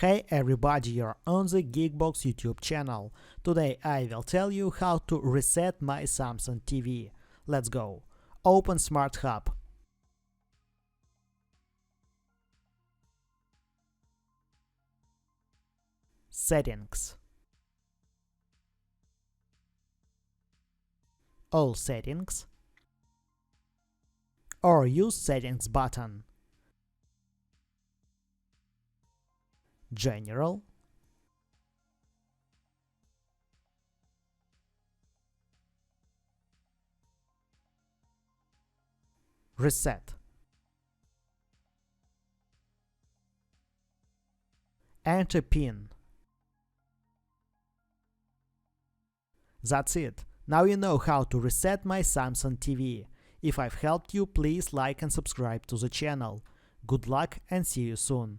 Hey everybody, you're on the Geekbox YouTube channel. Today I will tell you how to reset my Samsung TV. Let's go. Open Smart Hub. Settings. All settings. Or use settings button. General. Reset. Enter PIN. That's it. Now you know how to reset my Samsung TV. If I've helped you, please like and subscribe to the channel. Good luck and see you soon.